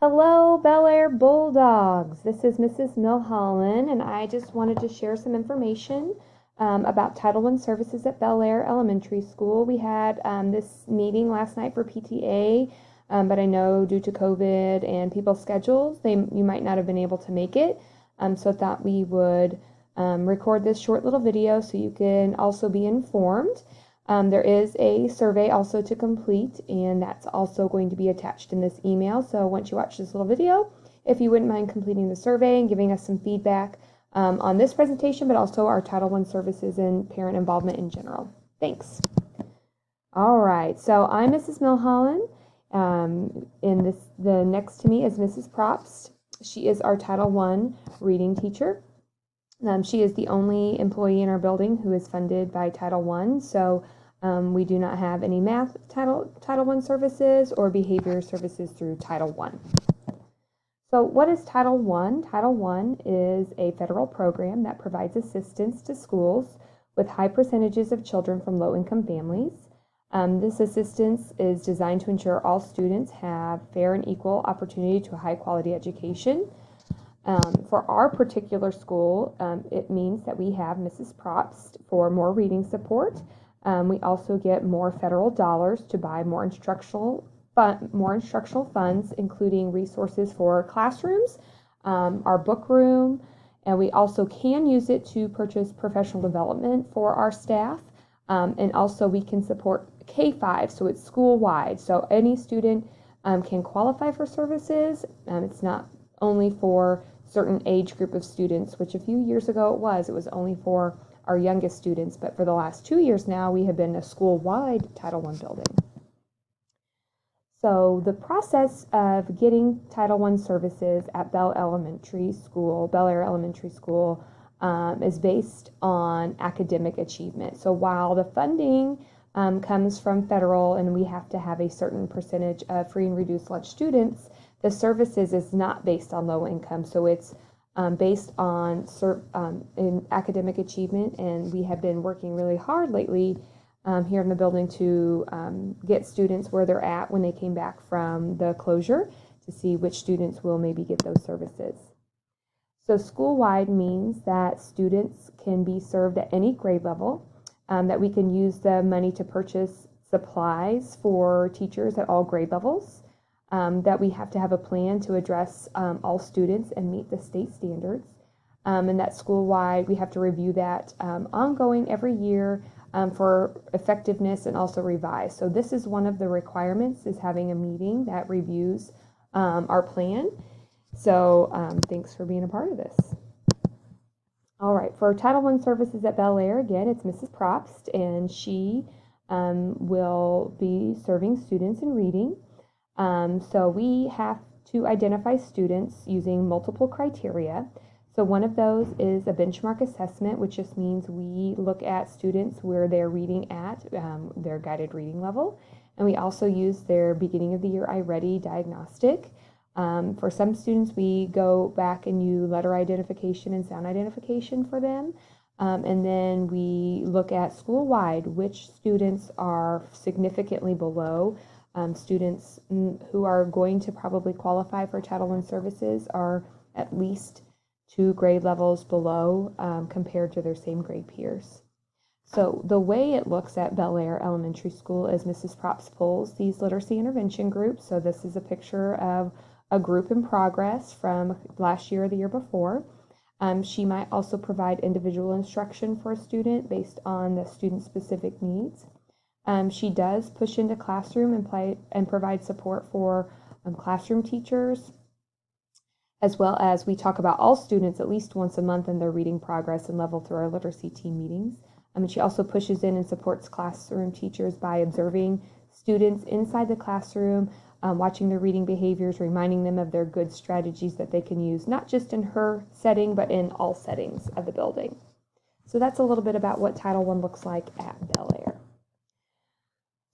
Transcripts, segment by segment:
Hello, Belair Bulldogs. This is Mrs. Milholland, and I just wanted to share some information about Title I services at Belair Elementary School. We had this meeting last night for PTA, but I know due to COVID and people's schedules, you might not have been able to make it. So I thought we would record this short little video so you can also be informed. There is a survey also to complete, and that's also going to be attached in this email. So once you watch this little video, if you wouldn't mind completing the survey and giving us some feedback on this presentation, but also our Title I services and parent involvement in general. Thanks. All right, so I'm Mrs. Milholland, and the next to me is Mrs. Probst. She is our Title I reading teacher. She is the only employee in our building who is funded by Title I, so we do not have any math Title I services or behavior services through Title I. So what is Title I? Title I is a federal program that provides assistance to schools with high percentages of children from low-income families. This assistance is designed to ensure all students have fair and equal opportunity to a high-quality education. For our particular school, it means that we have Mrs. Probst for more reading support. We also get more federal dollars to buy more instructional funds, including resources for classrooms, our book room, and we also can use it to purchase professional development for our staff. And also we can support K-5, so it's school-wide. So any student can qualify for services. It's not only for certain age group of students, which a few years ago it was only for our youngest students, but for the last 2 years now, we have been a school-wide Title I building. So the process of getting Title I services at Belair Elementary School is based on academic achievement. So while the funding comes from federal and we have to have a certain percentage of free and reduced lunch students, the services is not based on low income, so it's based on in academic achievement, and we have been working really hard lately here in the building to get students where they're at when they came back from the closure to see which students will maybe get those services. So school-wide means that students can be served at any grade level, that we can use the money to purchase supplies for teachers at all grade levels, that we have to have a plan to address all students and meet the state standards, and that school-wide we have to review that ongoing every year for effectiveness and also revise. So this is one of the requirements, is having a meeting that reviews our plan. So thanks for being a part of this. All right, for Title I services at Belair, again, it's Mrs. Probst, and she will be serving students in reading. So we have to identify students using multiple criteria. So one of those is a benchmark assessment, which just means we look at students where they're reading at their guided reading level. And we also use their beginning of the year iReady diagnostic. For some students, we go back and use letter identification and sound identification for them. And then we look at school-wide, which students are significantly below. Students who are going to probably qualify for Title I services are at least 2 grade levels below compared to their same grade peers. So the way it looks at Belair Elementary School is Mrs. Probst pulls these literacy intervention groups. So this is a picture of a group in progress from last year or the year before. She might also provide individual instruction for a student based on the student's specific needs. She does push into classroom and provide support for classroom teachers, as well as we talk about all students at least once a month in their reading progress and level through our literacy team meetings. She also pushes in and supports classroom teachers by observing students inside the classroom, watching their reading behaviors, reminding them of their good strategies that they can use, not just in her setting, but in all settings of the building. So that's a little bit about what Title I looks like at Belair.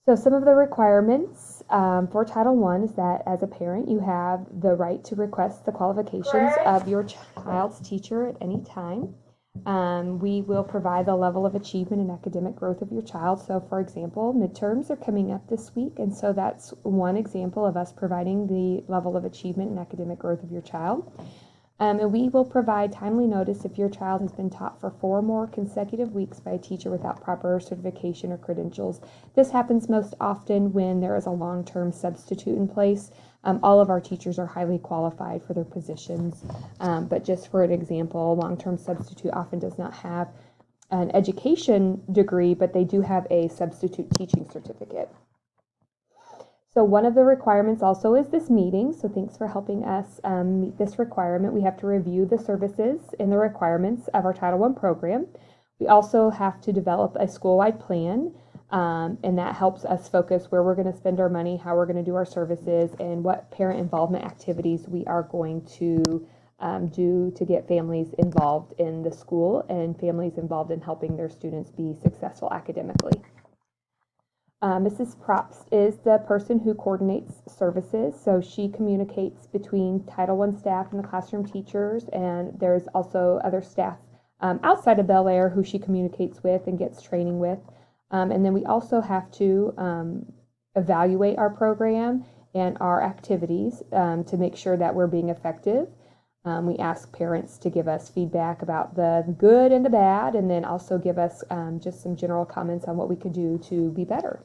So some of the requirements for Title I is that as a parent, you have the right to request the qualifications of your child's teacher at any time. We will provide the level of achievement and academic growth of your child. So, for example, midterms are coming up this week, and so that's one example of us providing the level of achievement and academic growth of your child. And we will provide timely notice if your child has been taught for 4 more consecutive weeks by a teacher without proper certification or credentials. This happens most often when there is a long-term substitute in place. All of our teachers are highly qualified for their positions, but just for an example, a long-term substitute often does not have an education degree, but they do have a substitute teaching certificate. So one of the requirements also is this meeting, so thanks for helping us meet this requirement. We have to review the services and the requirements of our Title I program. We also have to develop a school-wide plan, and that helps us focus where we're going to spend our money, how we're going to do our services, and what parent involvement activities we are going to do to get families involved in the school and families involved in helping their students be successful academically. Mrs. Probst is the person who coordinates services, so she communicates between Title I staff and the classroom teachers, and there's also other staff outside of Belair who she communicates with and gets training with. And then we also have to evaluate our program and our activities to make sure that we're being effective. We ask parents to give us feedback about the good and the bad, and then also give us just some general comments on what we could do to be better.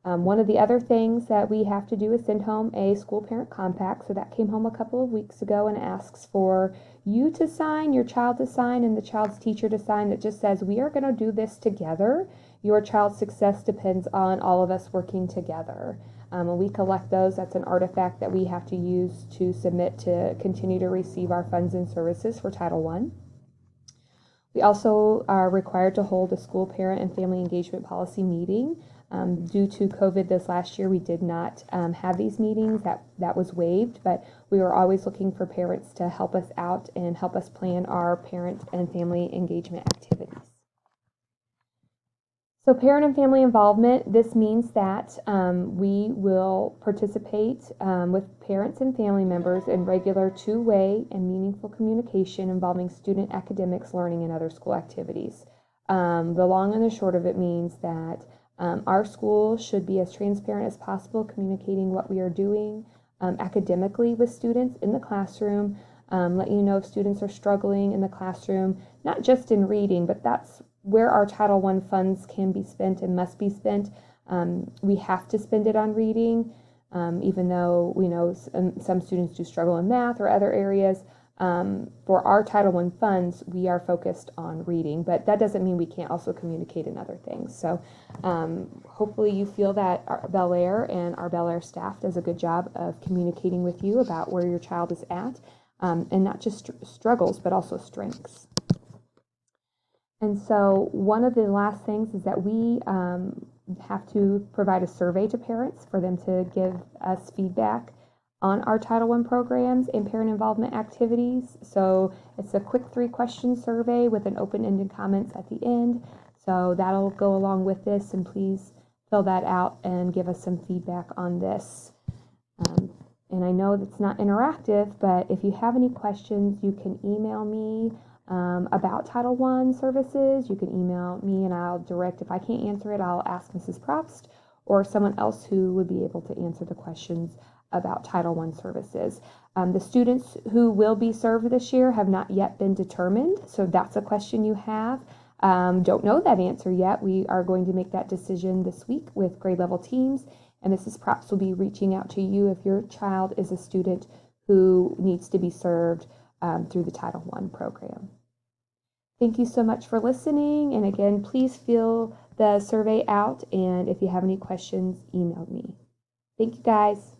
One of the other things that we have to do is send home a school parent compact. So that came home a couple of weeks ago and asks for you to sign, your child to sign, and the child's teacher to sign. That just says we are going to do this together. Your child's success depends on all of us working together. When we collect those, that's an artifact that we have to use to submit to continue to receive our funds and services for Title I. We also are required to hold a school parent and family engagement policy meeting. Due to COVID this last year, we did not have these meetings. That was waived, but we were always looking for parents to help us out and help us plan our parent and family engagement activities. So parent and family involvement, this means that we will participate with parents and family members in regular two-way and meaningful communication involving student academics, learning, and other school activities. The long and the short of it means that our school should be as transparent as possible, communicating what we are doing academically with students in the classroom, let you know if students are struggling in the classroom, not just in reading, but that's where our Title I funds can be spent and must be spent. We have to spend it on reading, even though we know some students do struggle in math or other areas. For our Title I funds, we are focused on reading, but that doesn't mean we can't also communicate in other things. So hopefully you feel that our Belair and our Belair staff does a good job of communicating with you about where your child is at, and not just struggles, but also strengths. And so one of the last things is that we have to provide a survey to parents for them to give us feedback on our Title I programs and parent involvement activities. So it's a quick 3-question survey with an open-ended comments at the end. So that'll go along with this, and please fill that out and give us some feedback on this. And I know that's not interactive, but if you have any questions, you can email me about Title I services. You can email me and I'll direct. If I can't answer it, I'll ask Mrs. Probst or someone else who would be able to answer the questions about Title I services. The students who will be served this year have not yet been determined, so that's a question you have. Don't know that answer yet. We are going to make that decision this week with grade level teams, and Mrs. Probst will be reaching out to you if your child is a student who needs to be served through the Title I program. Thank you so much for listening, and again, please fill the survey out, and if you have any questions, email me. Thank you, guys.